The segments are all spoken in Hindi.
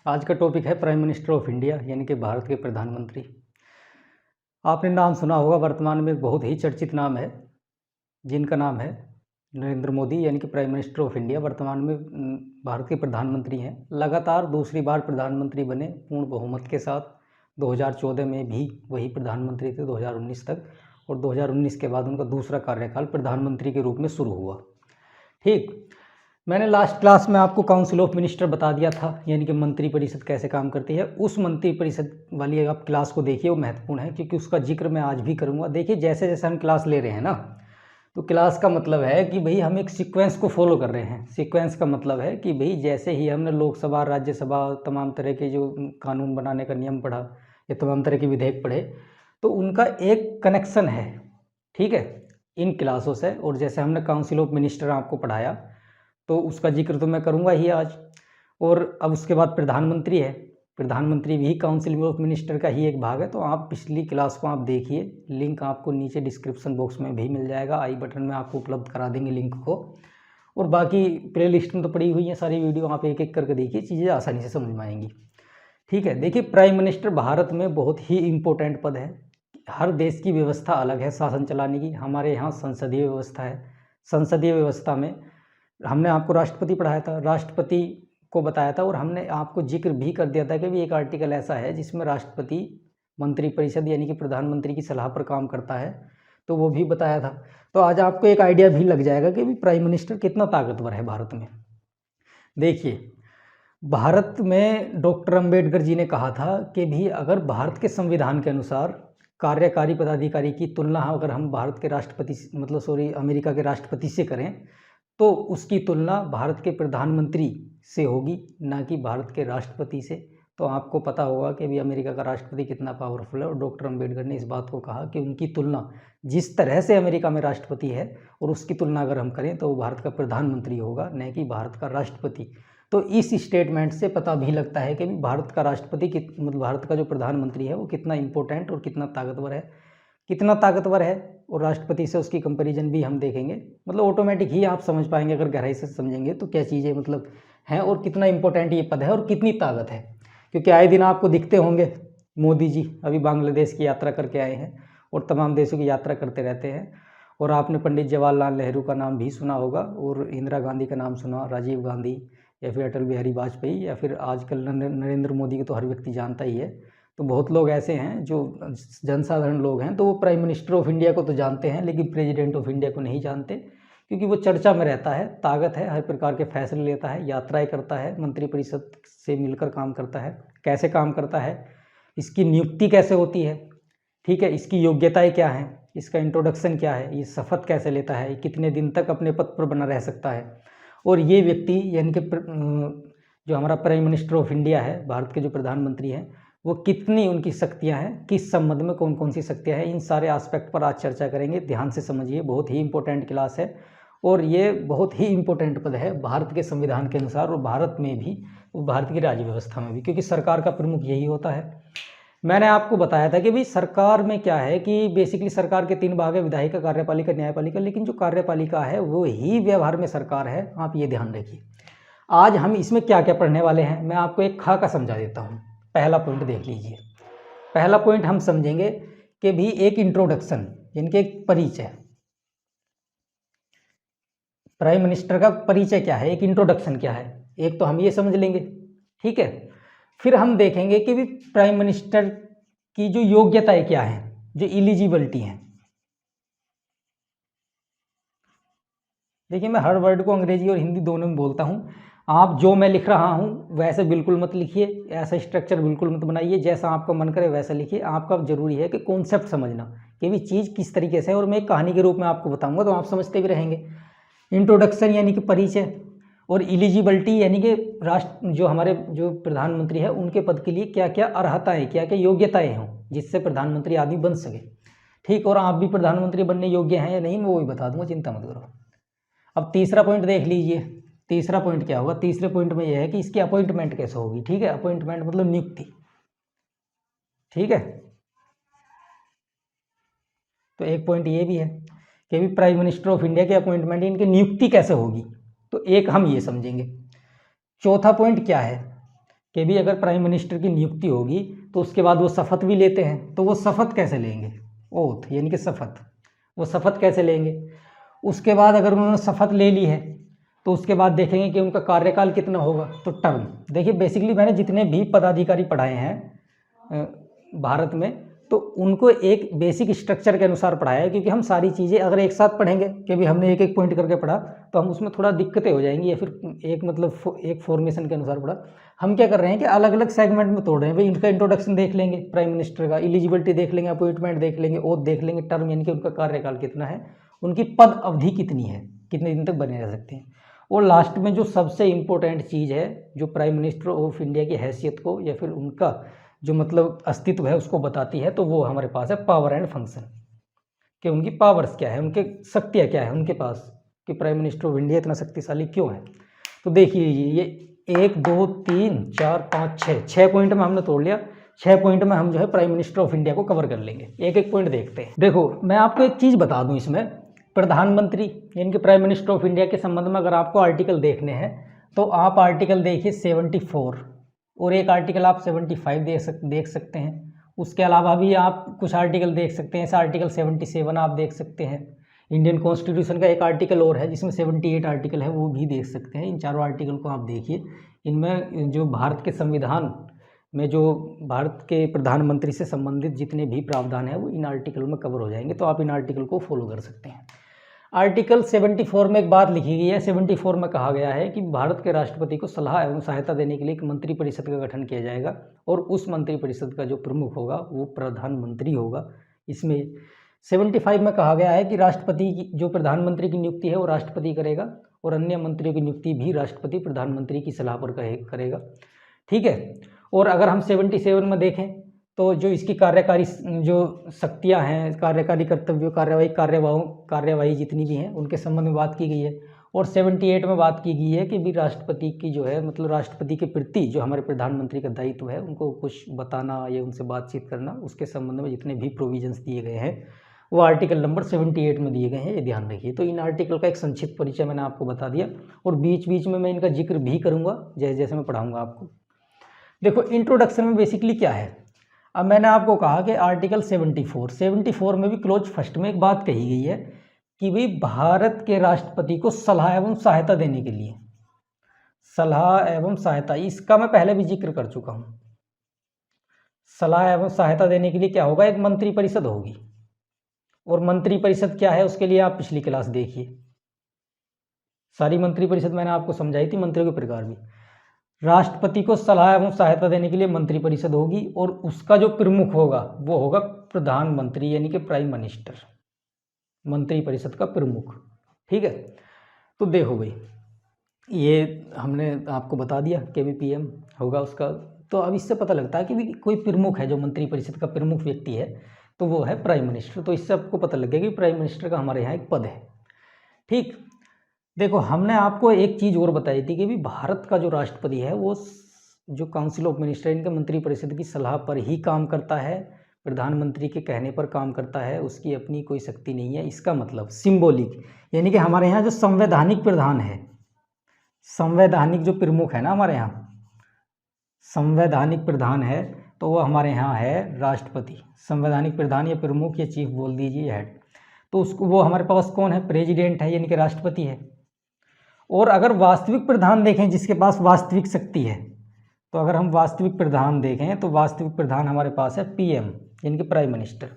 आज का टॉपिक है प्राइम मिनिस्टर ऑफ इंडिया यानी कि भारत के प्रधानमंत्री। आपने नाम सुना होगा, वर्तमान में बहुत ही चर्चित नाम है जिनका नाम है नरेंद्र मोदी यानी कि प्राइम मिनिस्टर ऑफ इंडिया। वर्तमान में भारत के प्रधानमंत्री हैं। लगातार दूसरी बार प्रधानमंत्री बने पूर्ण बहुमत के साथ। 2014 में भी वही प्रधानमंत्री थे 2019 तक, और 2019 के बाद उनका दूसरा कार्यकाल प्रधानमंत्री के रूप में शुरू हुआ। ठीक, मैंने लास्ट क्लास में आपको काउंसिल ऑफ मिनिस्टर बता दिया था, यानी कि मंत्री परिषद कैसे काम करती है। उस मंत्री परिषद वाली आप क्लास को देखिए, वो महत्वपूर्ण है क्योंकि उसका जिक्र मैं आज भी करूंगा। देखिए, जैसे जैसे हम क्लास ले रहे हैं ना, तो क्लास का मतलब है कि भाई हम एक सीक्वेंस को फॉलो कर रहे हैं। सीक्वेंस का मतलब है कि भाई जैसे ही हमने लोकसभा, राज्यसभा, तमाम तरह के जो कानून बनाने का नियम पढ़ा या तमाम तरह के विधेयक पढ़े, तो उनका एक कनेक्शन है, ठीक है, इन क्लासों से। और जैसे हमने काउंसिल ऑफ मिनिस्टर आपको पढ़ाया, तो उसका जिक्र तो मैं करूंगा ही आज। और अब उसके बाद प्रधानमंत्री है, प्रधानमंत्री भी काउंसिल ऑफ मिनिस्टर का ही एक भाग है। तो आप पिछली क्लास को आप देखिए, लिंक आपको नीचे डिस्क्रिप्शन बॉक्स में भी मिल जाएगा, आई बटन में आपको उपलब्ध करा देंगे लिंक को। और बाकी प्ले लिस्ट में तो पड़ी हुई है सारी वीडियो, आप एक एक करके देखिए, चीज़ें आसानी से समझ में आएंगी। ठीक है, देखिए, प्राइम मिनिस्टर भारत में बहुत ही इम्पोर्टेंट पद है। हर देश की व्यवस्था अलग है शासन चलाने की। हमारे यहाँ संसदीय व्यवस्था है। संसदीय व्यवस्था में हमने आपको राष्ट्रपति पढ़ाया था, राष्ट्रपति को बताया था, और हमने आपको जिक्र भी कर दिया था कि भी एक आर्टिकल ऐसा है जिसमें राष्ट्रपति मंत्रिपरिषद यानी कि प्रधानमंत्री की सलाह पर काम करता है, तो वो भी बताया था। तो आज आपको एक आइडिया भी लग जाएगा कि भी प्राइम मिनिस्टर कितना ताकतवर है भारत में। देखिए, भारत में डॉक्टर अंबेडकर जी ने कहा था कि भी अगर भारत के संविधान के अनुसार कार्यकारी पदाधिकारी की तुलना अगर हम भारत के राष्ट्रपति अमेरिका के राष्ट्रपति से करें, तो उसकी तुलना भारत के प्रधानमंत्री से होगी, ना कि भारत के राष्ट्रपति से। तो आपको पता होगा कि भी अमेरिका का राष्ट्रपति कितना पावरफुल है, और डॉक्टर अंबेडकर ने इस बात को कहा कि उनकी तुलना जिस तरह से अमेरिका में राष्ट्रपति है और उसकी तुलना अगर हम करें तो वो भारत का प्रधानमंत्री होगा, न कि भारत का राष्ट्रपति। तो इस स्टेटमेंट से पता भी लगता है कि भारत का राष्ट्रपति भारत का जो प्रधानमंत्री है वो कितना इम्पोर्टेंट और कितना ताकतवर है, कितना ताकतवर है। और राष्ट्रपति से उसकी कंपैरिजन भी हम देखेंगे, मतलब ऑटोमेटिक ही आप समझ पाएंगे अगर गहराई से समझेंगे तो क्या चीज़ें मतलब हैं और कितना इंपॉर्टेंट ये पद है और कितनी ताकत है। क्योंकि आए दिन आपको दिखते होंगे, मोदी जी अभी बांग्लादेश की यात्रा करके आए हैं और तमाम देशों की यात्रा करते रहते हैं। और आपने पंडित जवाहरलाल नेहरू का नाम भी सुना होगा, और इंदिरा गांधी का नाम सुना, राजीव गांधी, या फिर अटल बिहारी वाजपेयी, या फिर आजकल नरेंद्र मोदी को तो हर व्यक्ति जानता ही है। तो बहुत लोग ऐसे हैं जो जनसाधारण लोग हैं, तो वो प्राइम मिनिस्टर ऑफ इंडिया को तो जानते हैं लेकिन प्रेसिडेंट ऑफ इंडिया को नहीं जानते, क्योंकि वो चर्चा में रहता है, ताकत है, हर प्रकार के फैसले लेता है, यात्राएं करता है, मंत्रिपरिषद से मिलकर काम करता है। कैसे काम करता है, इसकी नियुक्ति कैसे होती है, ठीक है, इसकी योग्यताएं क्या हैं, इसका इंट्रोडक्शन क्या है, ये शपथ कैसे लेता है, कितने दिन तक अपने पद पर बना रह सकता है। और ये व्यक्ति यानी कि जो हमारा प्राइम मिनिस्टर ऑफ इंडिया है, भारत के जो प्रधानमंत्री हैं, वो कितनी उनकी शक्तियां हैं, किस संबंध में कौन कौन सी शक्तियां हैं, इन सारे एस्पेक्ट पर आज चर्चा करेंगे। ध्यान से समझिए, बहुत ही इंपॉर्टेंट क्लास है और ये बहुत ही इंपॉर्टेंट पद है भारत के संविधान के अनुसार, और भारत में भी, भारत की राज्य व्यवस्था में भी, क्योंकि सरकार का प्रमुख यही होता है। मैंने आपको बताया था कि भाई सरकार में क्या है कि बेसिकली सरकार के 3 भाग है, विधायिका, कार्यपालिका, न्यायपालिका। लेकिन जो कार्यपालिका है वो ही व्यवहार में सरकार है, आप ये ध्यान रखिए। आज हम इसमें क्या क्या पढ़ने वाले हैं, मैं आपको एक खाका समझा देता हूँ। पहला पॉइंट देख लीजिए। पहला पॉइंट हम समझेंगे कि भी एक इंट्रोडक्शन, यानी कि एक परिचय। प्राइम मिनिस्टर का परिचय क्या है, एक इंट्रोडक्शन क्या है, एक तो हम ये समझ लेंगे, ठीक है। फिर हम देखेंगे कि भी प्राइम मिनिस्टर की जो योग्यताएं क्या हैं, जो एलिजिबिलिटी हैं। देखिए, मैं हर वर्ड को अंग्रेजी और हिंदी दोनों में बोलता हूँ। आप जो मैं लिख रहा हूँ वैसे बिल्कुल मत लिखिए, ऐसा स्ट्रक्चर बिल्कुल मत बनाइए, जैसा आपका मन करे वैसा लिखिए। आपका जरूरी है कि कॉन्सेप्ट समझना कि भी चीज़ किस तरीके से है, और मैं एक कहानी के रूप में आपको बताऊंगा तो आप समझते भी रहेंगे। इंट्रोडक्शन यानी कि परिचय, और एलिजिबिलिटी यानी कि राष्ट्र जो हमारे जो प्रधानमंत्री है उनके पद के लिए क्या क्या अर्हताएँ, क्या क्या योग्यताएँ हों जिससे प्रधानमंत्री आदमी बन सके, ठीक। और आप भी प्रधानमंत्री बनने योग्य हैं या नहीं, मैं वो भी बता दूंगा, चिंता मत करो। अब तीसरा पॉइंट देख लीजिए। तीसरा पॉइंट क्या होगा, तीसरे पॉइंट में यह है कि इसकी अपॉइंटमेंट कैसे होगी, ठीक है। अपॉइंटमेंट मतलब नियुक्ति, ठीक है। तो एक पॉइंट ये भी है कि भी प्राइम मिनिस्टर ऑफ इंडिया के अपॉइंटमेंट, इनकी नियुक्ति कैसे होगी, तो एक हम ये समझेंगे। चौथा पॉइंट क्या है कि भी अगर प्राइम मिनिस्टर की नियुक्ति होगी तो उसके बाद वो शपथ भी लेते हैं, तो वो शपथ कैसे लेंगे, ओथ यानी कि शपथ, वो शपथ कैसे लेंगे। उसके बाद अगर उन्होंने शपथ ले ली है तो उसके बाद देखेंगे कि उनका कार्यकाल कितना होगा, तो टर्म। देखिए बेसिकली मैंने जितने भी पदाधिकारी पढ़ाए हैं भारत में, तो उनको एक बेसिक स्ट्रक्चर के अनुसार पढ़ाया है, क्योंकि हम सारी चीज़ें अगर एक साथ पढ़ेंगे कि भी हमने एक एक पॉइंट करके पढ़ा तो हम उसमें थोड़ा दिक्कतें हो जाएंगी, या फिर एक मतलब एक फॉर्मेशन के अनुसार पढ़ा। हम क्या कर रहे हैं कि अलग अलग सेगमेंट में तोड़ रहे हैं। भाई इनका इंट्रोडक्शन देख लेंगे प्राइम मिनिस्टर का, एलिजिबिलिटी देख लेंगे, अपॉइंटमेंट देख लेंगे, ओथ देख लेंगे, टर्म यानी कि उनका कार्यकाल कितना है, उनकी पद अवधि कितनी है, कितने दिन तक बने रह सकते हैं, और लास्ट में जो सबसे इम्पोर्टेंट चीज़ है जो प्राइम मिनिस्टर ऑफ इंडिया की हैसियत को या फिर उनका जो मतलब अस्तित्व है उसको बताती है, तो वो हमारे पास है पावर एंड फंक्शन, कि उनकी पावर्स क्या है, उनके शक्तियाँ क्या है उनके पास, कि प्राइम मिनिस्टर ऑफ इंडिया इतना शक्तिशाली क्यों है। तो देखिए ये 1 2 3 4 5 6 पॉइंट में हमने तोड़ लिया। 6 पॉइंट में हम जो है प्राइम मिनिस्टर ऑफ इंडिया को कवर कर लेंगे। एक एक पॉइंट देखते हैं। देखो मैं आपको एक चीज़ बता दूं, इसमें प्रधानमंत्री यानी कि प्राइम मिनिस्टर ऑफ इंडिया के संबंध में अगर आपको आर्टिकल देखने हैं तो आप आर्टिकल देखिए 74 और एक आर्टिकल आप 75 देख सकते हैं। उसके अलावा भी आप कुछ आर्टिकल देख सकते हैं, जैसे आर्टिकल 77 आप देख सकते हैं। इंडियन कॉन्स्टिट्यूशन का एक आर्टिकल और है जिसमें 78 आर्टिकल है, वो भी देख सकते हैं। इन चारों आर्टिकल को आप देखिए। इनमें जो भारत के संविधान में जो भारत के प्रधानमंत्री से संबंधित जितने भी प्रावधान हैं वो इन आर्टिकल में कवर हो जाएंगे, तो आप इन आर्टिकल को फॉलो कर सकते हैं। आर्टिकल 74 में एक बात लिखी गई है। 74 में कहा गया है कि भारत के राष्ट्रपति को सलाह एवं सहायता देने के लिए एक मंत्रिपरिषद का गठन किया जाएगा और उस मंत्रिपरिषद का जो प्रमुख होगा वो प्रधानमंत्री होगा। इसमें 75 में कहा गया है कि राष्ट्रपति की जो प्रधानमंत्री की नियुक्ति है वो राष्ट्रपति करेगा और अन्य मंत्रियों की नियुक्ति भी राष्ट्रपति प्रधानमंत्री की सलाह पर करेगा। ठीक है। और अगर हम 77 में देखें तो जो इसकी कार्यकारी जो शक्तियां हैं, कार्यकारी कर्तव्य, कार्यवाही जितनी भी हैं उनके संबंध में बात की गई है। और 78 में बात की गई है कि भी राष्ट्रपति की जो है मतलब राष्ट्रपति के प्रति जो हमारे प्रधानमंत्री का दायित्व है उनको कुछ बताना या उनसे बातचीत करना, उसके संबंध में जितने भी प्रोविजंस दिए गए हैं वो आर्टिकल नंबर 78 में दिए गए हैं, ये ध्यान रखिए। तो इन आर्टिकल का एक संक्षिप्त परिचय मैंने आपको बता दिया और बीच बीच में मैं इनका जिक्र भी करूँगा जैसे जैसे मैं पढ़ाऊँगा आपको। देखो इंट्रोडक्शन में बेसिकली क्या है, अब मैंने आपको कहा कि आर्टिकल 74 में भी क्लोज फर्स्ट में एक बात कही गई है कि भाई भारत के राष्ट्रपति को सलाह एवं सहायता देने के लिए, सलाह एवं सहायता, इसका मैं पहले भी जिक्र कर चुका हूं। सलाह एवं सहायता देने के लिए क्या होगा, एक मंत्रिपरिषद होगी। और मंत्रिपरिषद क्या है उसके लिए आप पिछली क्लास देखिए, सारी मंत्रिपरिषद मैंने आपको समझाई थी, मंत्रियों के प्रकार भी। राष्ट्रपति को सलाह एवं सहायता देने के लिए मंत्रिपरिषद होगी और उसका जो प्रमुख होगा वो होगा प्रधानमंत्री यानी कि प्राइम मिनिस्टर, मंत्रिपरिषद का प्रमुख। ठीक है। तो देखो भाई ये हमने आपको बता दिया कि भी पीएम होगा उसका। तो अब इससे पता लगता है कि भी कोई प्रमुख है, जो मंत्रिपरिषद का प्रमुख व्यक्ति है तो वो है प्राइम मिनिस्टर। तो इससे आपको पता लगेगा कि प्राइम मिनिस्टर का हमारे यहाँ एक पद है। ठीक। देखो हमने आपको एक चीज़ और बताई थी कि भी भारत का जो राष्ट्रपति है वो जो काउंसिल ऑफ मिनिस्टर इनके मंत्रिपरिषद की सलाह पर ही काम करता है, प्रधानमंत्री के कहने पर काम करता है, उसकी अपनी कोई शक्ति नहीं है। इसका मतलब सिंबॉलिक यानी कि हमारे यहाँ जो संवैधानिक प्रधान है, संवैधानिक जो प्रमुख है ना हमारे यहाँ, संवैधानिक प्रधान है तो वो हमारे यहाँ है राष्ट्रपति। संवैधानिक प्रधान या प्रमुख या चीफ बोल दीजिए, हेड। तो उसको वो हमारे पास कौन है, प्रेसिडेंट है यानी कि राष्ट्रपति है। और अगर वास्तविक प्रधान देखें जिसके पास वास्तविक शक्ति है, तो अगर हम वास्तविक प्रधान देखें तो वास्तविक प्रधान हमारे पास है पीएम यानी कि प्राइम मिनिस्टर।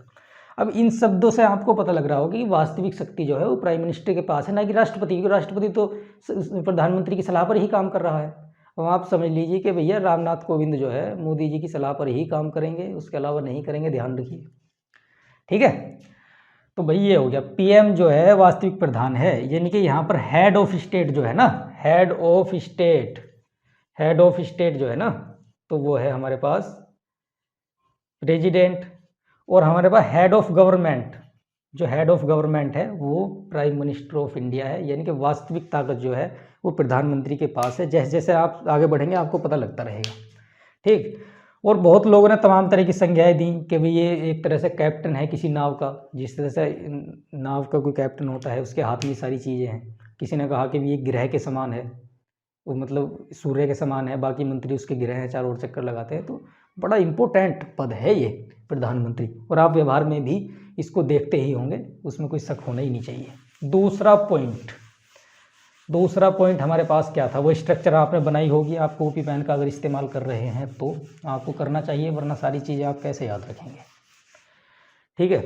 अब इन शब्दों से आपको पता लग रहा होगा कि वास्तविक शक्ति जो है वो प्राइम मिनिस्टर के पास है, ना कि राष्ट्रपति, क्योंकि राष्ट्रपति तो प्रधानमंत्री की सलाह पर ही काम कर रहा है। अब आप समझ लीजिए कि भैया रामनाथ कोविंद जो है मोदी जी की सलाह पर ही काम करेंगे, उसके अलावा नहीं करेंगे, ध्यान रखिए। ठीक है। तो भाई ये हो गया, पीएम जो है वास्तविक प्रधान है, यानी कि यहाँ पर हेड ऑफ स्टेट जो है ना, हेड ऑफ स्टेट जो है ना, तो वो है हमारे पास प्रेसिडेंट। और हमारे पास हेड ऑफ गवर्नमेंट, जो हेड ऑफ गवर्नमेंट है वो प्राइम मिनिस्टर ऑफ इंडिया है, यानी कि वास्तविक ताकत जो है वो प्रधानमंत्री के पास है। जैसे जैसे आप आगे बढ़ेंगे आपको पता लगता रहेगा। ठीक। और बहुत लोगों ने तमाम तरह की संज्ञाएं दी कि भाई ये एक तरह से कैप्टन है किसी नाव का, जिस तरह से नाव का कोई कैप्टन होता है उसके हाथ में सारी चीज़ें हैं। किसी ने कहा कि ये ग्रह के समान है, वो मतलब सूर्य के समान है, बाकी मंत्री उसके ग्रह हैं, चारों ओर चक्कर लगाते हैं। तो बड़ा इम्पोर्टेंट पद है ये प्रधानमंत्री, और आप व्यवहार में भी इसको देखते ही होंगे, उसमें कोई शक होना ही नहीं चाहिए। दूसरा पॉइंट हमारे पास क्या था, वो स्ट्रक्चर आपने बनाई होगी, आप कॉपी पेन का अगर इस्तेमाल कर रहे हैं तो आपको करना चाहिए, वरना सारी चीज़ें आप कैसे याद रखेंगे। ठीक है,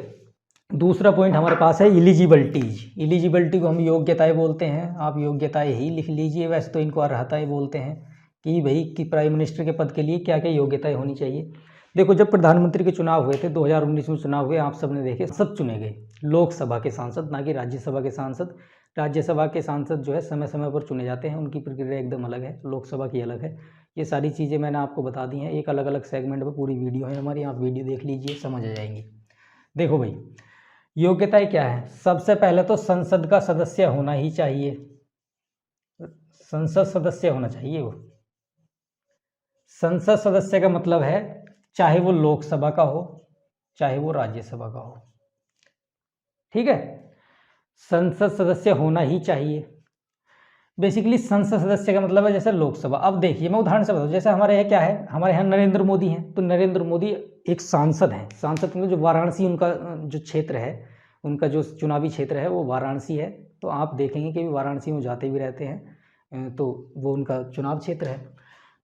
दूसरा पॉइंट हमारे पास है इलिजिबिलिटी को हम योग्यताएं बोलते हैं, आप योग्यताएं ही लिख लीजिए। वैसे तो इनको अर्हताएं बोलते हैं कि भाई कि प्राइम मिनिस्टर के पद के लिए क्या क्या योग्यताएं होनी चाहिए। देखो, जब प्रधानमंत्री के चुनाव हुए थे 2019 में चुनाव हुए, आप सबने देखे, सब चुने गए लोकसभा के सांसद, ना कि राज्यसभा के सांसद। राज्यसभा के सांसद जो है समय समय पर चुने जाते हैं, उनकी प्रक्रिया एकदम अलग है, लोकसभा की अलग है। ये सारी चीज़ें मैंने आपको बता दी हैं, एक अलग अलग सेगमेंट पर पूरी वीडियो है हमारी, आप वीडियो देख लीजिए, समझ आ जाएंगी। देखो भाई, योग्यताएं क्या है, सबसे पहले तो संसद का सदस्य होना ही चाहिए, संसद सदस्य होना चाहिए। वो संसद सदस्य का मतलब है चाहे वो लोकसभा का हो चाहे वो राज्यसभा का हो, ठीक है, संसद सदस्य होना ही चाहिए। बेसिकली संसद सदस्य का मतलब है जैसे लोकसभा। अब देखिए, मैं उदाहरण से बताऊँ, जैसे हमारे यहाँ क्या है, हमारे यहाँ नरेंद्र मोदी हैं, तो नरेंद्र मोदी एक सांसद हैं। सांसद में जो वाराणसी उनका जो क्षेत्र है, उनका जो चुनावी क्षेत्र है वो वाराणसी है। तो आप देखेंगे कि वाराणसी में जाते भी रहते हैं, तो वो उनका चुनाव क्षेत्र है।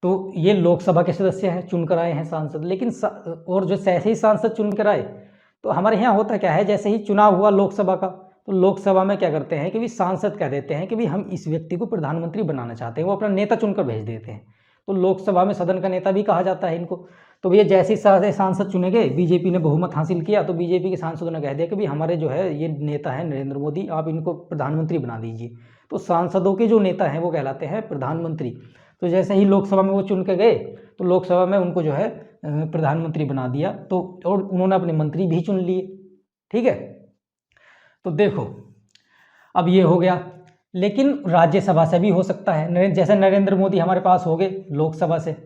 तो ये लोकसभा के सदस्य हैं, चुन कर आए हैं सांसद। लेकिन और जो जैसे ही सांसद चुन कर आए, तो हमारे यहाँ होता क्या है, जैसे ही चुनाव हुआ लोकसभा का, तो लोकसभा में क्या करते हैं कि भी सांसद कह देते हैं कि भी हम इस व्यक्ति को प्रधानमंत्री बनाना चाहते हैं, वो अपना नेता चुनकर भेज देते हैं। तो लोकसभा में सदन का नेता भी कहा जाता है इनको। तो भैया जैसे ही सांसद चुने गए, बीजेपी ने बहुमत हासिल किया, तो बीजेपी के सांसदों ने कह दिया कि भाई हमारे जो है ये नेता है नरेंद्र मोदी, आप इनको प्रधानमंत्री बना दीजिए। तो सांसदों के जो नेता हैं वो कहलाते हैं प्रधानमंत्री। तो जैसे ही लोकसभा में वो चुन के गए, तो लोकसभा में उनको जो है प्रधानमंत्री बना दिया, तो और उन्होंने अपने मंत्री भी चुन लिए। ठीक है, तो देखो अब ये हो गया। लेकिन राज्यसभा से भी हो सकता है, जैसे नरेंद्र मोदी हमारे पास हो गए लोकसभा से,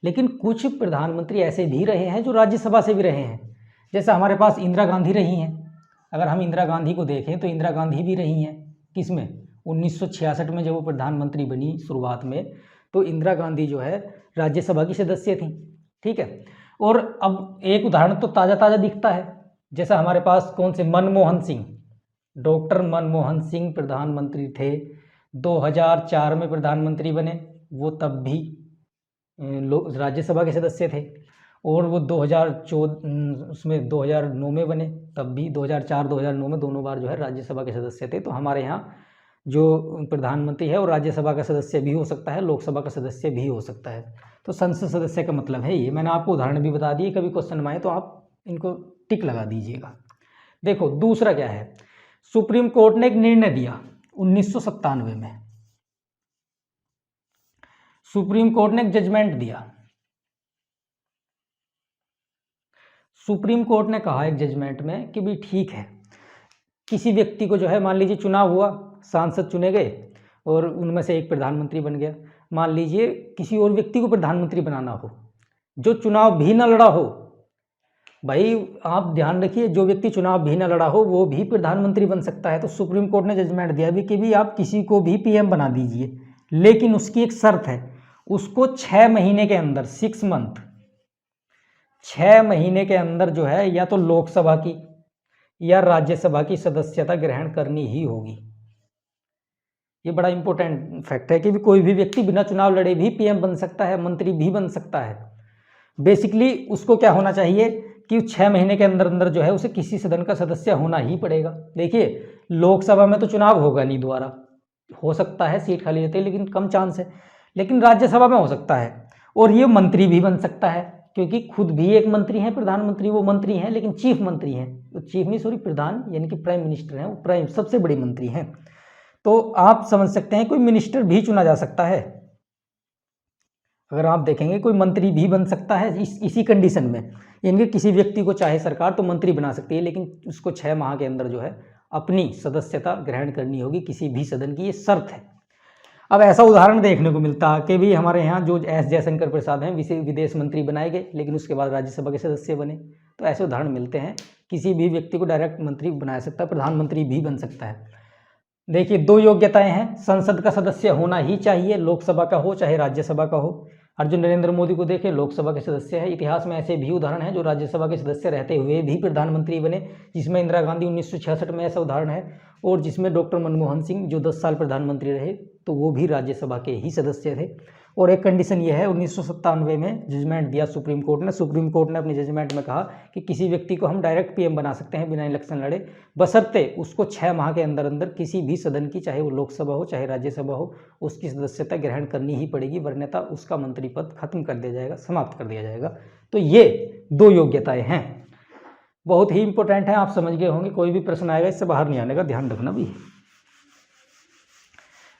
लेकिन कुछ प्रधानमंत्री ऐसे भी रहे हैं जो राज्यसभा से भी रहे हैं। जैसे हमारे पास इंदिरा गांधी रही हैं, अगर हम इंदिरा गांधी को देखें तो इंदिरा गांधी भी रही हैं किसमें, 1966 में जब वो प्रधानमंत्री बनी शुरुआत में, तो इंदिरा गांधी जो है राज्यसभा की सदस्य थी। ठीक है, और अब एक उदाहरण तो ताज़ा ताज़ा दिखता है, जैसा हमारे पास कौन से, मनमोहन सिंह, डॉक्टर मनमोहन सिंह प्रधानमंत्री थे, 2004 में प्रधानमंत्री बने, वो तब भी राज्यसभा के सदस्य थे। और वो 2014 उसमें 2009 में बने, तब भी 2004-2009 में दोनों बार जो है राज्यसभा के सदस्य थे। तो हमारे यहाँ जो प्रधानमंत्री है वो राज्यसभा का सदस्य भी हो सकता है, लोकसभा का सदस्य भी हो सकता है। तो संसद सदस्य का मतलब है ये, मैंने आपको उदाहरण भी बता दिए, कभी क्वेश्चन में आए तो आप इनको टिक लगा दीजिएगा। देखो दूसरा क्या है, सुप्रीम कोर्ट ने एक निर्णय दिया 1997 में, सुप्रीम कोर्ट ने एक जजमेंट दिया। सुप्रीम कोर्ट ने कहा एक जजमेंट में कि भी ठीक है, किसी व्यक्ति को जो है, मान लीजिए चुनाव हुआ, सांसद चुने गए और उनमें से एक प्रधानमंत्री बन गया। मान लीजिए किसी और व्यक्ति को प्रधानमंत्री बनाना हो जो चुनाव भी न लड़ा हो, भाई आप ध्यान रखिए, जो व्यक्ति चुनाव भी न लड़ा हो वो भी प्रधानमंत्री बन सकता है। तो सुप्रीम कोर्ट ने जजमेंट दिया भी कि भी आप किसी को भी पीएम बना दीजिए, लेकिन उसकी एक शर्त है, उसको 6 महीने के अंदर, 6 मंथ, 6 महीने के अंदर जो है या तो लोकसभा की या राज्यसभा की सदस्यता ग्रहण करनी ही होगी। ये बड़ा इंपॉर्टेंट फैक्ट है कि भी कोई भी व्यक्ति बिना चुनाव लड़े भी पीएम बन सकता है, मंत्री भी बन सकता है। बेसिकली उसको क्या होना चाहिए कि 6 महीने के अंदर अंदर जो है उसे किसी सदन का सदस्य होना ही पड़ेगा। देखिए लोकसभा में तो चुनाव होगा नहीं दोबारा, हो सकता है सीट खाली रहती है लेकिन कम चांस है, लेकिन राज्यसभा में हो सकता है। और ये मंत्री भी बन सकता है, क्योंकि खुद भी एक मंत्री हैं प्रधानमंत्री, वो मंत्री हैं लेकिन चीफ मंत्री हैं, तो चीफ नहीं सॉरी प्रधान यानी कि प्राइम मिनिस्टर हैं, वो प्राइम सबसे बड़े मंत्री हैं। तो आप समझ सकते हैं कोई मिनिस्टर भी चुना जा सकता है, अगर आप देखेंगे कोई मंत्री भी बन सकता है इसी कंडीशन में, यानी कि किसी व्यक्ति को चाहे सरकार तो मंत्री बना सकती है, लेकिन उसको 6 माह के अंदर जो है अपनी सदस्यता ग्रहण करनी होगी किसी भी सदन की, ये शर्त है। अब ऐसा उदाहरण देखने को मिलता है कि भी हमारे यहाँ जो एस जयशंकर प्रसाद हैं विदेश मंत्री बनाए गए, लेकिन उसके बाद राज्यसभा के सदस्य बने। तो ऐसे उदाहरण मिलते हैं, किसी भी व्यक्ति को डायरेक्ट मंत्री बनाया सकता है, प्रधानमंत्री भी बन सकता है। देखिए 2 योग्यताएं हैं, संसद का सदस्य होना ही चाहिए, लोकसभा का हो चाहे राज्यसभा का हो। और जो नरेंद्र मोदी को देखें, लोकसभा के सदस्य है। इतिहास में ऐसे भी उदाहरण हैं जो राज्यसभा के सदस्य रहते हुए भी प्रधानमंत्री बने, जिसमें इंदिरा गांधी 1966 में ऐसा उदाहरण है, और जिसमें डॉक्टर मनमोहन सिंह जो 10 साल प्रधानमंत्री रहे तो वो भी राज्यसभा के ही सदस्य थे। और एक कंडीशन ये है, 1997 में जजमेंट दिया सुप्रीम कोर्ट ने अपनी जजमेंट में कहा कि किसी व्यक्ति को हम डायरेक्ट पीएम बना सकते हैं बिना इलेक्शन लड़े, बशर्ते उसको 6 माह के अंदर अंदर किसी भी सदन की, चाहे वो लोकसभा हो चाहे राज्यसभा हो, उसकी सदस्यता ग्रहण करनी ही पड़ेगी, वरना उसका मंत्री पद खत्म कर दिया जाएगा, समाप्त कर दिया जाएगा। तो ये 2 योग्यताएं हैं, बहुत ही इंपॉर्टेंट है, आप समझ गए होंगे। कोई भी प्रश्न आएगा इससे बाहर नहीं आने का, ध्यान रखना भी।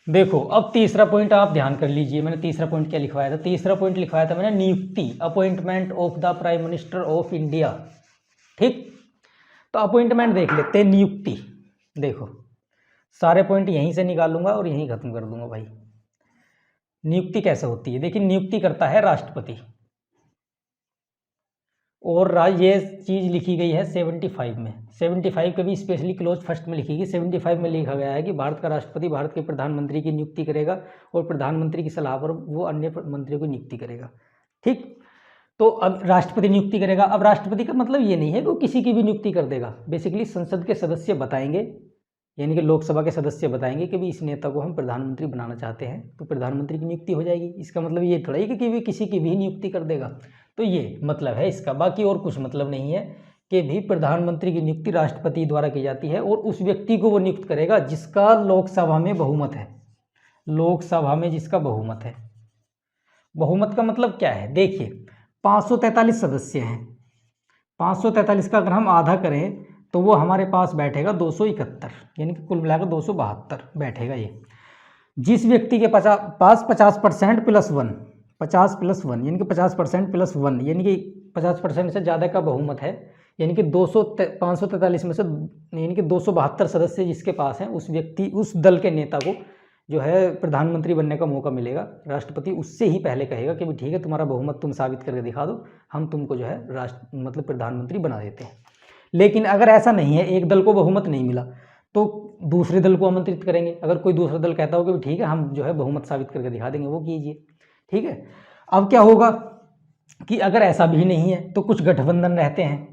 देखो अब तीसरा पॉइंट आप ध्यान कर लीजिए। मैंने तीसरा पॉइंट क्या लिखवाया था? तीसरा पॉइंट लिखवाया था मैंने नियुक्ति, appointment of the prime minister of India. ठीक, तो अपॉइंटमेंट देख लेते हैं, नियुक्ति। देखो सारे पॉइंट यहीं से निकालूंगा और यहीं खत्म कर दूंगा भाई। नियुक्ति कैसे होती है? देखिए नियुक्ति करता है राष्ट्रपति, और ये चीज़ लिखी गई है 75 में। 75 के भी स्पेशली क्लोज फर्स्ट में लिखी गई। 75 में लिखा गया है कि भारत का राष्ट्रपति भारत के प्रधानमंत्री की नियुक्ति करेगा और प्रधानमंत्री की सलाह पर वो अन्य मंत्रियों की नियुक्ति करेगा। ठीक, तो अब राष्ट्रपति नियुक्ति करेगा। अब राष्ट्रपति का मतलब ये नहीं है कि वो किसी की भी नियुक्ति कर देगा। बेसिकली संसद के सदस्य बताएंगे, यानी कि लोकसभा के सदस्य बताएंगे कि भी इस नेता को हम प्रधानमंत्री बनाना चाहते हैं, तो प्रधानमंत्री की नियुक्ति हो जाएगी। इसका मतलब ये थोड़ा ही कि भी किसी की भी नियुक्ति कर देगा। तो ये मतलब है इसका, बाकी और कुछ मतलब नहीं है कि भी प्रधानमंत्री की नियुक्ति राष्ट्रपति द्वारा की जाती है, और उस व्यक्ति को वो नियुक्त करेगा जिसका लोकसभा में बहुमत है। लोकसभा में जिसका बहुमत है। बहुमत का मतलब क्या है? देखिए 543 सदस्य हैं, 543 का अगर हम आधा करें तो वो हमारे पास बैठेगा 271, यानी कि कुल मिलाकर 272 बैठेगा। ये जिस व्यक्ति के पास 50% प्लस 1, 50 प्लस 1 यानी कि 50% प्लस 1 यानी कि 50% से ज़्यादा का बहुमत है, यानी कि 543 में से यानी कि 272 सदस्य जिसके पास हैं, उस व्यक्ति, उस दल के नेता को जो है प्रधानमंत्री बनने का मौका मिलेगा। राष्ट्रपति उससे ही पहले कहेगा कि भी ठीक है, तुम्हारा बहुमत तुम साबित करके दिखा दो, हम तुमको जो है मतलब प्रधानमंत्री बना देते हैं। लेकिन अगर ऐसा नहीं है, एक दल को बहुमत नहीं मिला, तो दूसरे दल को आमंत्रित करेंगे। अगर कोई दूसरा दल कहता हो कि ठीक है हम जो है बहुमत साबित करके दिखा देंगे, वो कीजिए। ठीक है, अब क्या होगा कि अगर ऐसा भी नहीं है तो कुछ गठबंधन रहते हैं,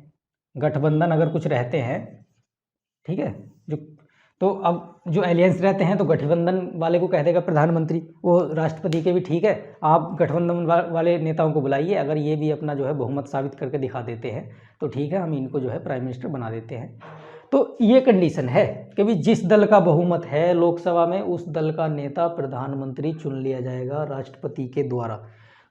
गठबंधन अगर कुछ रहते हैं, ठीक है, तो अब जो एलियंस रहते हैं तो गठबंधन वाले को कह देगा प्रधानमंत्री, वो राष्ट्रपति के भी ठीक है, आप गठबंधन वाले नेताओं को बुलाइए, अगर ये भी अपना जो है बहुमत साबित करके दिखा देते हैं तो ठीक है, हम इनको जो है प्राइम मिनिस्टर बना देते हैं। तो ये कंडीशन है कि भी जिस दल का बहुमत है लोकसभा में, उस दल का नेता प्रधानमंत्री चुन लिया जाएगा राष्ट्रपति के द्वारा।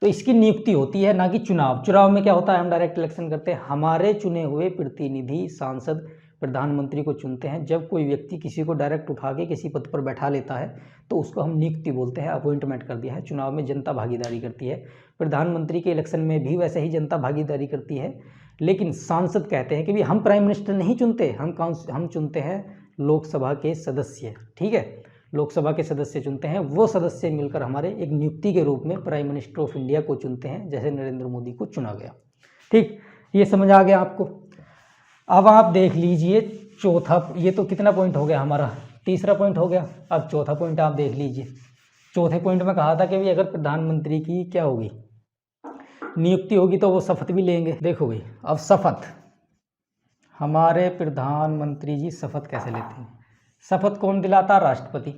तो इसकी नियुक्ति होती है, ना कि चुनाव। चुनाव में क्या होता है, हम डायरेक्ट इलेक्शन करते हैं, हमारे चुने हुए प्रतिनिधि सांसद प्रधानमंत्री को चुनते हैं। जब कोई व्यक्ति किसी को डायरेक्ट उठा के किसी पद पर बैठा लेता है तो उसको हम नियुक्ति बोलते हैं, अपॉइंटमेंट कर दिया है। चुनाव में जनता भागीदारी करती है, प्रधानमंत्री के इलेक्शन में भी वैसे ही जनता भागीदारी करती है। लेकिन सांसद कहते हैं कि भी हम प्राइम मिनिस्टर नहीं चुनते, हम चुनते हैं लोकसभा के सदस्य। ठीक है, लोकसभा के सदस्य चुनते हैं, वो सदस्य मिलकर हमारे एक नियुक्ति के रूप में प्राइम मिनिस्टर ऑफ इंडिया को चुनते हैं, जैसे नरेंद्र मोदी को चुना गया। ठीक, ये समझ आ गया आपको। अब आप देख लीजिए चौथा, ये तो कितना पॉइंट हो गया हमारा, तीसरा पॉइंट हो गया। अब चौथा पॉइंट आप देख लीजिए। चौथे पॉइंट में कहा था कि भाई अगर प्रधानमंत्री की क्या होगी, नियुक्ति होगी तो वो शपथ भी लेंगे। देखो भाई, अब शपथ, हमारे प्रधानमंत्री जी शपथ कैसे लेते हैं? शपथ कौन दिलाता? राष्ट्रपति।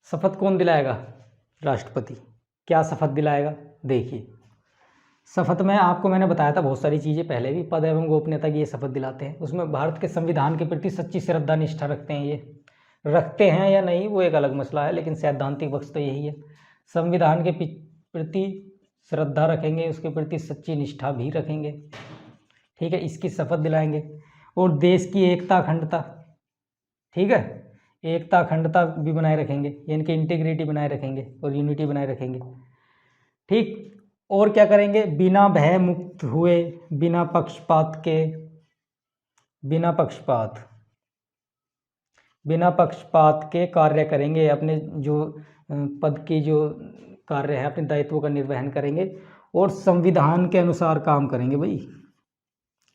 शपथ कौन दिलाएगा? राष्ट्रपति। क्या शपथ दिलाएगा? देखिए शपथ में आपको मैंने बताया था बहुत सारी चीज़ें पहले भी, पद एवं गोपनीयता की ये शपथ दिलाते हैं। उसमें भारत के संविधान के प्रति सच्ची श्रद्धा निष्ठा रखते हैं। ये रखते हैं या नहीं वो एक अलग मसला है, लेकिन सैद्धांतिक पक्ष तो यही है, संविधान के प्रति श्रद्धा रखेंगे, उसके प्रति सच्ची निष्ठा भी रखेंगे। ठीक है, इसकी शपथ दिलाएंगे। और देश की एकता अखंडता, ठीक है, एकता अखंडता भी बनाए रखेंगे, यानी कि इंटीग्रिटी बनाए रखेंगे और यूनिटी बनाए रखेंगे। ठीक, और क्या करेंगे? बिना भय मुक्त हुए, बिना पक्षपात के कार्य करेंगे। अपने जो पद की जो कार्य है, अपने दायित्वों का निर्वहन करेंगे और संविधान के अनुसार काम करेंगे। भाई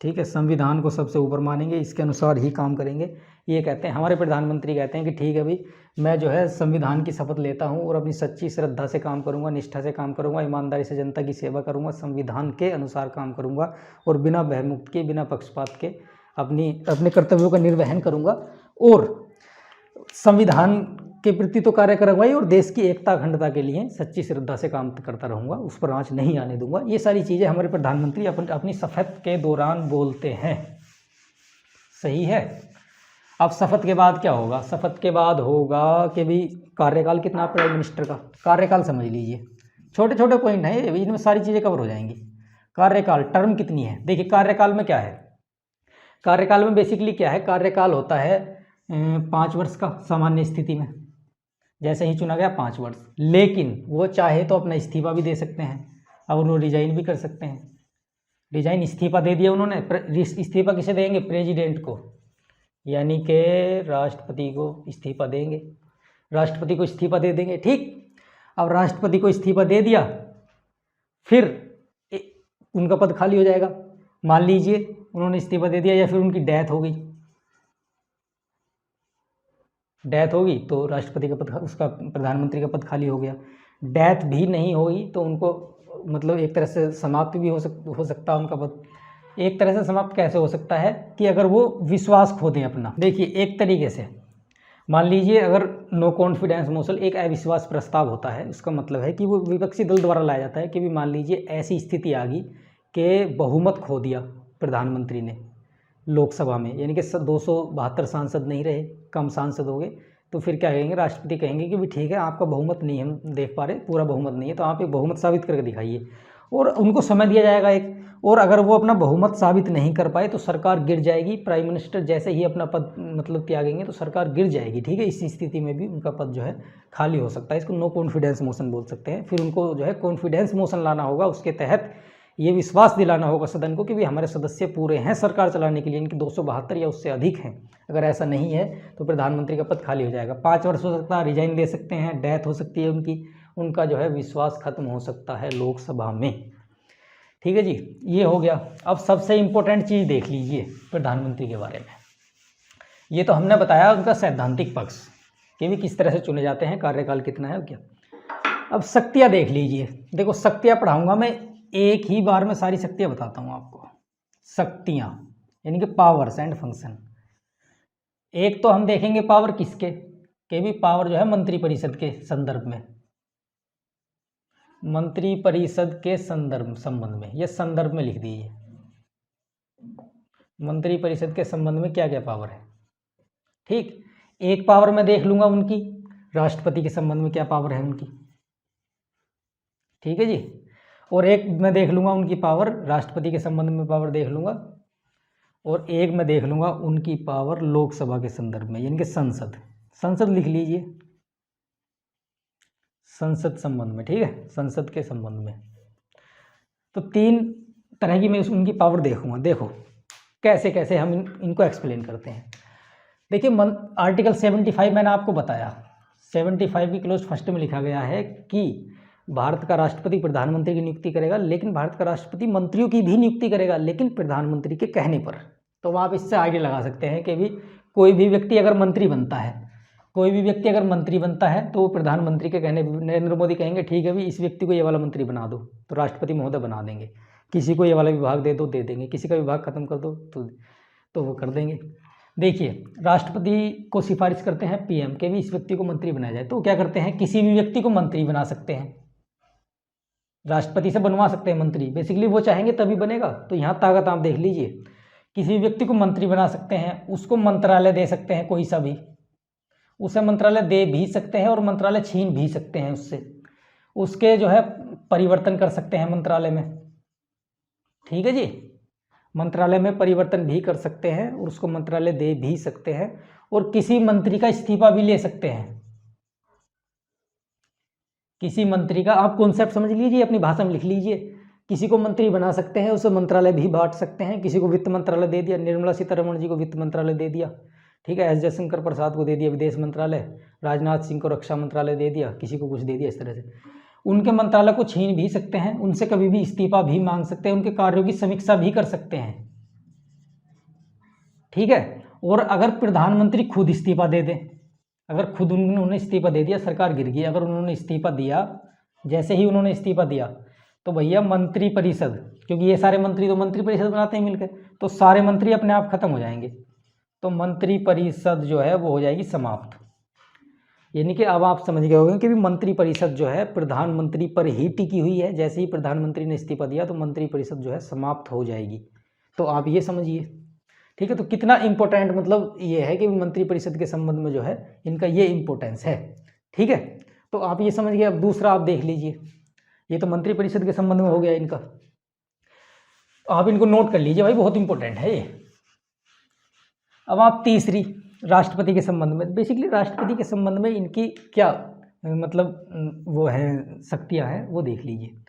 ठीक है, संविधान को सबसे ऊपर मानेंगे, इसके अनुसार ही काम करेंगे, ये कहते हैं। हमारे प्रधानमंत्री कहते हैं कि ठीक है भाई, मैं जो है संविधान की शपथ लेता हूँ और अपनी सच्ची श्रद्धा से काम करूँगा, निष्ठा से काम करूँगा, ईमानदारी से जनता की सेवा करूँगा, संविधान के अनुसार काम करूँगा और बिना भयमुक्त के, बिना पक्षपात के अपने कर्तव्यों का निर्वहन करूँगा और संविधान के प्रति तो कार्य करूँगा ही और देश की एकता अखंडता के लिए सच्ची श्रद्धा से काम करता रहूँगा, उस पर आँच नहीं आने दूंगा। ये सारी चीज़ें हमारे प्रधानमंत्री अपनी शपथ के दौरान बोलते हैं। सही है। अब शपथ के बाद क्या होगा? शपथ के बाद होगा कि भी कार्यकाल कितना प्राइम मिनिस्टर का, कार्यकाल समझ लीजिए, छोटे छोटे पॉइंट हैं, इनमें सारी चीज़ें कवर हो जाएंगी। कार्यकाल, टर्म कितनी है? देखिए कार्यकाल में क्या है, कार्यकाल में बेसिकली क्या है, कार्यकाल होता है 5 वर्ष का सामान्य स्थिति में, जैसे ही चुना गया 5 वर्ष, लेकिन वो चाहे तो अपना इस्तीफा भी दे सकते हैं, अब उन्होंने रिजाइन भी कर सकते हैं। रिजाइन, इस्तीफा दे दिया उन्होंने, इस्तीफा किसे देंगे? प्रेसिडेंट को, यानी कि राष्ट्रपति को इस्तीफा देंगे, राष्ट्रपति को इस्तीफा दे देंगे। ठीक, अब राष्ट्रपति को इस्तीफा दे दिया, फिर उनका पद खाली हो जाएगा। मान लीजिए उन्होंने इस्तीफा दे दिया या फिर उनकी डेथ हो गई, डेथ होगी तो राष्ट्रपति का पद, उसका प्रधानमंत्री का पद खाली हो गया। डेथ भी नहीं होगी तो उनको मतलब एक तरह से समाप्त भी हो सकता है उनका पद। एक तरह से समाप्त कैसे हो सकता है कि अगर वो विश्वास खो दें अपना। देखिए एक तरीके से मान लीजिए अगर नो कॉन्फिडेंस मोशन, एक अविश्वास प्रस्ताव होता है, उसका मतलब है कि वो विपक्षी दल द्वारा लाया जाता है कि भी मान लीजिए ऐसी स्थिति आ गई कि बहुमत खो दिया प्रधानमंत्री ने लोकसभा में, यानी कि 272 सांसद नहीं रहे, कम सांसद हो गए, तो फिर क्या कहेंगे? राष्ट्रपति कहेंगे कि भी ठीक है, आपका बहुमत नहीं, हम देख पा रहे पूरा बहुमत नहीं है, तो आप एक बहुमत साबित करके दिखाइए, और उनको समय दिया जाएगा एक। और अगर वो अपना बहुमत साबित नहीं कर पाए तो सरकार गिर जाएगी। प्राइम मिनिस्टर जैसे ही अपना पद मतलब त्यागेंगे तो सरकार गिर जाएगी। ठीक है, इस स्थिति में भी उनका पद जो है खाली हो सकता है। इसको नो कॉन्फिडेंस मोशन बोल सकते हैं। फिर उनको जो है कॉन्फिडेंस मोशन लाना होगा, उसके तहत ये विश्वास दिलाना होगा सदन को कि भी हमारे सदस्य पूरे हैं सरकार चलाने के लिए, इनकी 272 या उससे अधिक हैं। अगर ऐसा नहीं है तो प्रधानमंत्री का पद खाली हो जाएगा। 5 वर्ष हो सकता है, रिजाइन दे सकते हैं, डेथ हो सकती है उनकी, उनका जो है विश्वास खत्म हो सकता है लोकसभा में। ठीक है जी, ये हो गया। अब सबसे इम्पोर्टेंट चीज़ देख लीजिए प्रधानमंत्री के बारे में। ये तो हमने बताया उनका सैद्धांतिक पक्ष कि भी किस तरह से चुने जाते हैं, कार्यकाल कितना है क्या। अब शक्तियाँ देख लीजिए। देखो शक्तियाँ पढ़ाऊँगा मैं, एक ही बार में सारी शक्तियाँ बताता हूँ आपको। शक्तियाँ यानी कि पावर्स एंड फंक्शन। एक तो हम देखेंगे पावर किसके, कि भी पावर जो है मंत्रिपरिषद के संदर्भ में, मंत्रिपरिषद के संबंध में, ये संदर्भ में लिख दीजिए। मंत्रिपरिषद के संबंध में क्या क्या पावर है। ठीक, एक पावर में देख लूंगा उनकी, राष्ट्रपति के संबंध में क्या पावर है उनकी। ठीक है जी, और एक मैं देख लूंगा उनकी पावर, राष्ट्रपति के संबंध में पावर देख लूंगा, और एक मैं देख लूंगा उनकी पावर लोकसभा के संदर्भ में, यानी कि संसद। संसद लिख लीजिए, संसद संबंध में। ठीक है, संसद के संबंध में। तो 3 तरह की मैं उनकी पावर देखूंगा। देखो कैसे कैसे हम इनको एक्सप्लेन करते हैं। देखिए आर्टिकल 75 मैंने आपको बताया, 75 की क्लोज फर्स्ट में लिखा गया है कि भारत का राष्ट्रपति प्रधानमंत्री की नियुक्ति करेगा, लेकिन भारत का राष्ट्रपति मंत्रियों की भी नियुक्ति करेगा, लेकिन प्रधानमंत्री के कहने पर। तो आप इससे आइडिया लगा सकते हैं कि भी कोई भी व्यक्ति अगर मंत्री बनता है, कोई भी व्यक्ति अगर मंत्री बनता है तो वो प्रधानमंत्री के कहने, नरेंद्र मोदी कहेंगे ठीक है भी इस व्यक्ति को ये वाला मंत्री बना दो, तो राष्ट्रपति महोदय बना देंगे। किसी को ये वाला विभाग दे दो, दे देंगे। किसी का विभाग खत्म कर दो तो वो कर देंगे। देखिए राष्ट्रपति को सिफारिश करते हैं पीएम के भी इस व्यक्ति को मंत्री बनाया जाए, तो क्या करते हैं किसी भी व्यक्ति को मंत्री बना सकते हैं, राष्ट्रपति से बनवा सकते हैं मंत्री। बेसिकली वो चाहेंगे तभी बनेगा। तो यहाँ ताकत आप देख लीजिए, किसी व्यक्ति को मंत्री बना सकते हैं, उसको मंत्रालय दे सकते हैं कोई सा भी, उसे मंत्रालय दे भी सकते हैं और मंत्रालय छीन भी सकते हैं उससे, उसके जो है परिवर्तन कर सकते हैं मंत्रालय में। ठीक है जी, मंत्रालय में परिवर्तन भी कर सकते हैं और उसको मंत्रालय दे भी सकते हैं, और किसी मंत्री का इस्तीफा भी ले सकते हैं। किसी मंत्री का, आप कॉन्सेप्ट समझ लीजिए, अपनी भाषा में लिख लीजिए। किसी को मंत्री बना सकते हैं, उसे मंत्रालय भी बांट सकते हैं। किसी को वित्त मंत्रालय दे दिया, निर्मला सीतारमण जी को वित्त मंत्रालय दे दिया। ठीक है, एस जयशंकर प्रसाद को दे दिया विदेश मंत्रालय, राजनाथ सिंह को रक्षा मंत्रालय दे दिया, किसी को कुछ दे दिया। इस तरह से उनके मंत्रालय को छीन भी सकते हैं, उनसे कभी भी इस्तीफा भी मांग सकते हैं, उनके कार्यों की समीक्षा भी कर सकते हैं। ठीक है। और अगर प्रधानमंत्री खुद इस्तीफा दे दें, अगर खुद उन्होंने इस्तीफा दे दिया, सरकार गिर गई, अगर उन्होंने इस्तीफा दिया, जैसे ही उन्होंने इस्तीफा दिया तो भैया मंत्रिपरिषद, क्योंकि ये सारे मंत्री तो मंत्रिपरिषद बनाते हैं मिलकर, तो सारे मंत्री अपने आप खत्म हो जाएंगे, तो मंत्रिपरिषद जो है वो हो जाएगी समाप्त। यानी कि अब आप समझ गए होंगे कि मंत्रिपरिषद जो है प्रधानमंत्री पर ही टिकी हुई है, जैसे ही प्रधानमंत्री ने इस्तीफा दिया तो मंत्रिपरिषद जो है समाप्त हो जाएगी। तो आप ये समझिए, ठीक है। तो कितना इंपॉर्टेंट मतलब ये है कि मंत्रिपरिषद के संबंध में जो है इनका ये इंपॉर्टेंस है, ठीक है। तो आप ये समझ गए। अब दूसरा आप देख लीजिए, ये तो मंत्रिपरिषद के संबंध में हो गया इनका, आप इनको नोट कर लीजिए भाई, बहुत इंपॉर्टेंट है ये। अब आप तीसरी राष्ट्रपति के संबंध में, बेसिकली राष्ट्रपति के संबंध में इनकी क्या मतलब वो है शक्तियां हैं वो देख लीजिए।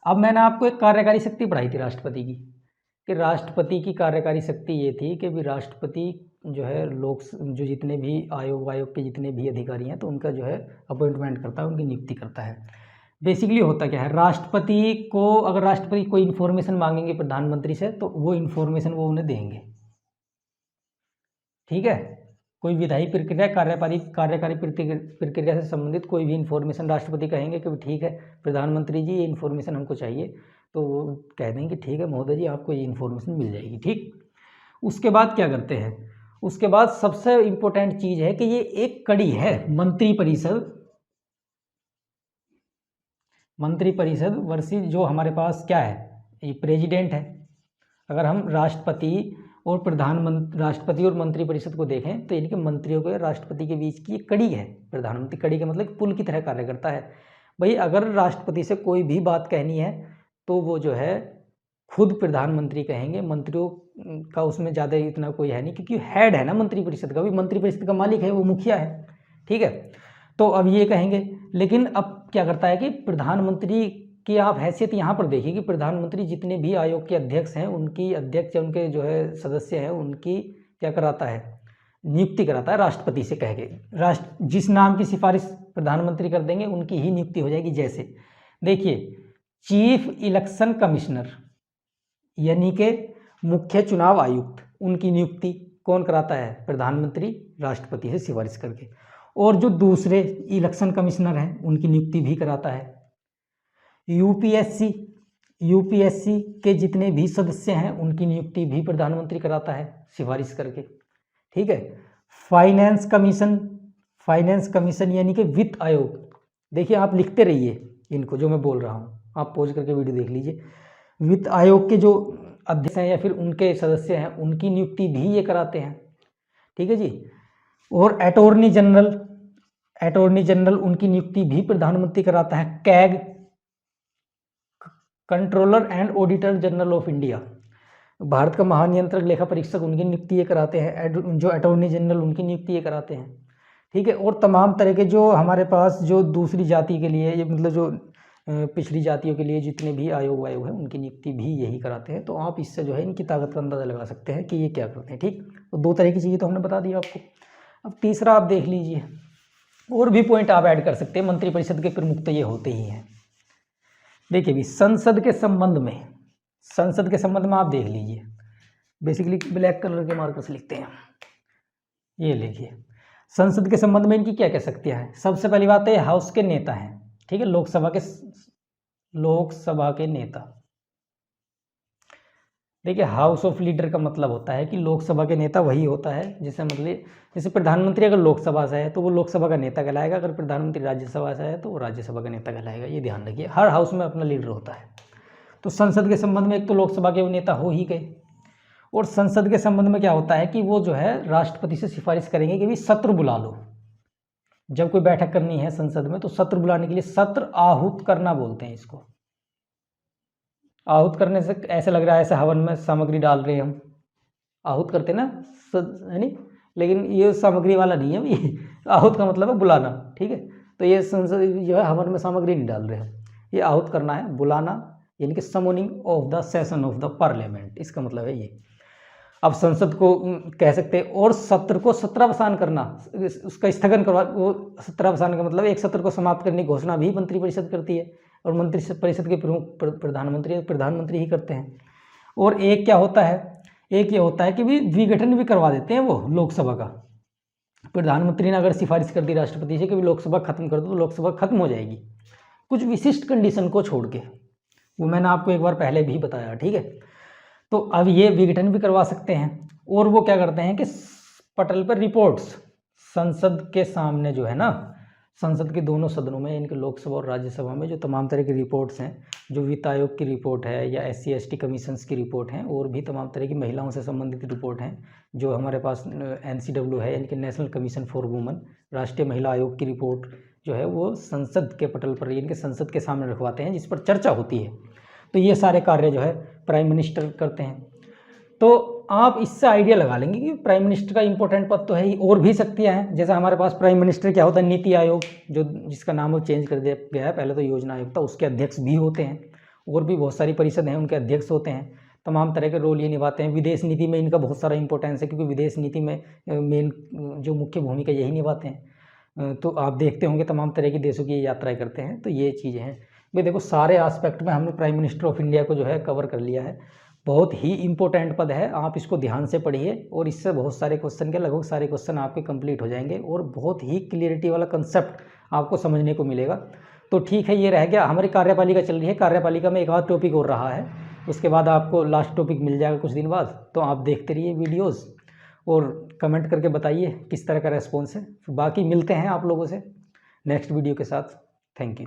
अब मैंने आपको एक कार्यकारी शक्ति पढ़ाई थी राष्ट्रपति की, कि राष्ट्रपति की कार्यकारी शक्ति ये थी कि भी राष्ट्रपति जो है जो जितने भी आयोग के जितने भी अधिकारी हैं तो उनका जो है अपॉइंटमेंट करता है, उनकी नियुक्ति करता है। बेसिकली होता क्या है, राष्ट्रपति को अगर राष्ट्रपति कोई इन्फॉर्मेशन मांगेंगे प्रधानमंत्री से तो वो इन्फॉर्मेशन वो उन्हें देंगे, ठीक है। कोई विधायी प्रक्रिया, कार्यकारी प्रक्रिया से संबंधित कोई भी इन्फॉर्मेशन राष्ट्रपति कहेंगे कि ठीक है प्रधानमंत्री जी ये इन्फॉर्मेशन हमको चाहिए, तो वो कह देंगे ठीक है महोदय जी आपको ये इन्फॉर्मेशन मिल जाएगी, ठीक। उसके बाद क्या करते हैं, उसके बाद सबसे इम्पोर्टेंट चीज़ है कि ये एक कड़ी है मंत्रिपरिषद वर्सेस जो हमारे पास क्या है, ये प्रेसिडेंट है। अगर हम राष्ट्रपति और मंत्रिपरिषद को देखें तो इनके मंत्रियों के राष्ट्रपति के बीच की एक कड़ी है। प्रधानमंत्री कड़ी का मतलब पुल की तरह कार्य करता है। भाई अगर राष्ट्रपति से कोई भी बात कहनी है तो वो जो है खुद प्रधानमंत्री कहेंगे, मंत्रियों का उसमें ज़्यादा इतना कोई है नहीं, क्योंकि हेड है ना मंत्रिपरिषद का, भी मंत्रिपरिषद का मालिक है, वो मुखिया है, ठीक है। तो अब ये कहेंगे, लेकिन अब क्या करता है कि प्रधानमंत्री की आप हैसियत यहाँ पर देखिए कि प्रधानमंत्री जितने भी आयोग के अध्यक्ष हैं उनकी अध्यक्ष या उनके जो है सदस्य हैं उनकी क्या कराता है, नियुक्ति कराता है राष्ट्रपति से कह के। जिस नाम की सिफारिश प्रधानमंत्री कर देंगे उनकी ही नियुक्ति हो जाएगी। जैसे देखिए चीफ इलेक्शन कमिश्नर यानी कि मुख्य चुनाव आयुक्त, उनकी नियुक्ति कौन कराता है, प्रधानमंत्री राष्ट्रपति से सिफारिश करके। और जो दूसरे इलेक्शन कमिश्नर हैं उनकी नियुक्ति भी कराता है। यूपीएससी के जितने भी सदस्य हैं उनकी नियुक्ति भी प्रधानमंत्री कराता है सिफारिश करके, ठीक है। फाइनेंस कमीशन यानी कि वित्त आयोग, देखिए आप लिखते रहिए इनको जो मैं बोल रहा हूँ, आप पॉज करके वीडियो देख लीजिए। वित्त आयोग के जो अध्यक्ष हैं या फिर उनके सदस्य हैं उनकी नियुक्ति भी ये कराते हैं, ठीक है जी। और अटॉर्नी जनरल उनकी नियुक्ति भी प्रधानमंत्री कराता है। CAG, controller and auditor general of India, Bharat का महानियंत्रक लेखा परीक्षक, उनकी नियुक्ति ये कराते हैं। जो अटॉर्नी जनरल उनकी नियुक्ति ये कराते हैं, ठीक है। और तमाम तरह के जो हमारे पास जो दूसरी जाति के लिए ये मतलब जो पिछड़ी जातियों के लिए जितने भी आयोग हैं उनकी नियुक्ति भी यही कराते हैं। तो आप इससे जो है इनकी ताकत का अंदाज़ा लगा सकते हैं कि ये क्या करते हैं, ठीक। तो दो तरह की चीज़ें तो हमने बता दी आपको। अब तीसरा आप देख लीजिए, और भी पॉइंट आप ऐड कर सकते हैं। मंत्रिपरिषद के प्रमुख तो ये होते ही हैं। देखिए भी संसद के संबंध में आप देख लीजिए, बेसिकली ब्लैक कलर के मार्कर से लिखते हैं, ये लिखिए। संसद के संबंध में इनकी क्या क्या शक्तियाँ हैं। सबसे पहली बात है हाउस के नेता हैं, ठीक है, लोकसभा के नेता। देखिए हाउस ऑफ लीडर का मतलब होता है कि लोकसभा के नेता वही होता है जिसे मतलब जैसे प्रधानमंत्री अगर लोकसभा से है तो वो लोकसभा का नेता कहलाएगा, अगर प्रधानमंत्री राज्यसभा से है तो वो राज्यसभा का नेता कहलाएगा। ये ध्यान रखिए, हर हाउस में अपना लीडर होता है। तो संसद के संबंध में एक तो लोकसभा के वो नेता हो ही गए, और संसद के संबंध में क्या होता है कि वो जो है राष्ट्रपति से सिफारिश करेंगे कि भी सत्र बुला लो। जब कोई बैठक करनी है संसद में तो सत्र बुलाने के लिए सत्र आहूत करना बोलते हैं इसको। आहूत करने से ऐसे लग रहा है ऐसे हवन में सामग्री डाल रहे हैं हम, आहूत करते ना है नहीं, लेकिन ये सामग्री वाला नहीं है ये। आहूत का मतलब है बुलाना, ठीक है। तो ये संसद जो है हवन में सामग्री नहीं डाल रहे हैं, ये आहूत करना है, बुलाना, यानी कि summoning of the session of the parliament, इसका मतलब है ये। अब संसद को कह सकते हैं, और सत्र को सत्रावसान करना, उसका स्थगन करवा, वो सत्रावसान का मतलब एक सत्र को समाप्त करने की घोषणा भी मंत्रिपरिषद करती है, और मंत्रिपरिषद के प्रमुख प्रधानमंत्री ही करते हैं। और एक क्या होता है, एक ये होता है कि भी विघटन भी करवा देते हैं वो लोकसभा का। प्रधानमंत्री ने अगर सिफारिश कर दी राष्ट्रपति से कि भी लोकसभा खत्म कर दो, तो लोकसभा खत्म हो जाएगी, कुछ विशिष्ट कंडीशन को छोड़ के। वो मैंने आपको एक बार पहले भी बताया, ठीक है। तो अब ये विघटन भी करवा सकते हैं। और वो क्या करते हैं कि पटल पर रिपोर्ट्स संसद के सामने जो है ना, संसद के दोनों सदनों में, इनके लोकसभा और राज्यसभा में जो तमाम तरह की रिपोर्ट्स हैं, जो वित्त आयोग की रिपोर्ट है या SC/ST कमीशंस की रिपोर्ट हैं, और भी तमाम तरह की महिलाओं से संबंधित रिपोर्ट हैं, जो हमारे पास NCW है, यानी कि नेशनल कमीशन फॉर वुमेन, राष्ट्रीय महिला आयोग की रिपोर्ट जो है वो संसद के पटल पर, यानी कि संसद के सामने रखवाते हैं, जिस पर चर्चा होती है। तो ये सारे कार्य जो है प्राइम मिनिस्टर करते हैं। तो आप इससे आइडिया लगा लेंगे कि प्राइम मिनिस्टर का इंपॉर्टेंट पद तो है ही, और भी शक्तियां हैं। जैसा हमारे पास प्राइम मिनिस्टर क्या होता है, नीति आयोग, जो जिसका नाम अब चेंज कर दिया गया है, पहले तो योजना आयोग था, उसके अध्यक्ष भी होते हैं। और भी बहुत सारी परिषद हैं, उनके अध्यक्ष होते हैं। तमाम तरह के रोल ये निभाते हैं। विदेश नीति में इनका बहुत सारा इंपॉर्टेंस है, क्योंकि विदेश नीति में मेन जो मुख्य भूमिका यही निभाते हैं। तो आप देखते होंगे तमाम तरह के देशों की यात्राएं करते हैं। तो ये चीज़ें हैं भाई। देखो, सारे एस्पेक्ट में हमने प्राइम मिनिस्टर ऑफ इंडिया को जो है कवर कर लिया है। बहुत ही इंपॉर्टेंट पद है, आप इसको ध्यान से पढ़िए, और इससे बहुत सारे क्वेश्चन के लगभग सारे क्वेश्चन आपके कंप्लीट हो जाएंगे, और बहुत ही क्लियरिटी वाला कंसेप्ट आपको समझने को मिलेगा। तो ठीक है, ये रह गया। हमारी कार्यपालिका चल रही है, कार्यपालिका में एक आध टॉपिक और रहा है, उसके बाद आपको लास्ट टॉपिक मिल जाएगा कुछ दिन बाद। तो आप देखते रहिए वीडियोज़, और कमेंट करके बताइए किस तरह का रेस्पॉन्स है। बाकी मिलते हैं आप लोगों से नेक्स्ट वीडियो के साथ। Thank you.